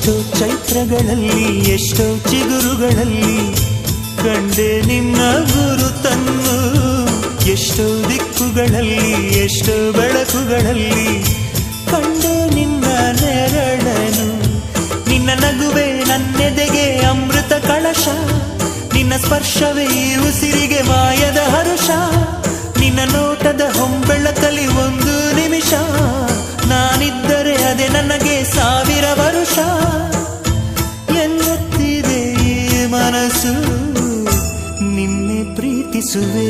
ಎಷ್ಟೋ ಚೈತ್ರಗಳಲ್ಲಿ ಎಷ್ಟೋ ಚಿಗುರುಗಳಲ್ಲಿ ಕಂಡೆ ನಿನ್ನ ಗುರುತನ್ನು, ಎಷ್ಟೋ ದಿಕ್ಕುಗಳಲ್ಲಿ ಎಷ್ಟೋ ಬೆಳಕುಗಳಲ್ಲಿ ಕಂಡೆ ನಿನ್ನ ನೆರಳನು. ನಿನ್ನ ನಗುವೆ ನನ್ನೆದೆಗೆ ಅಮೃತ ಕಳಶ, ನಿನ್ನ ಸ್ಪರ್ಶವೇ ಈ ಉಸಿರಿಗೆ ಮಾಯದ ಹರುಷ. ನಿನ್ನ ನೋಟದ ಹೊಂಬೆಳಕಲಿ ಒಂದು ನಿಮಿಷ, ನಾನಿದ್ದರೆ ಅದೇ ನನಗೆ 1000 ವರುಷ. ಎನ್ನುತ್ತಿದೆ ಈ ಮನಸ್ಸು, ನಿನ್ನೆ ಪ್ರೀತಿಸುವೆ.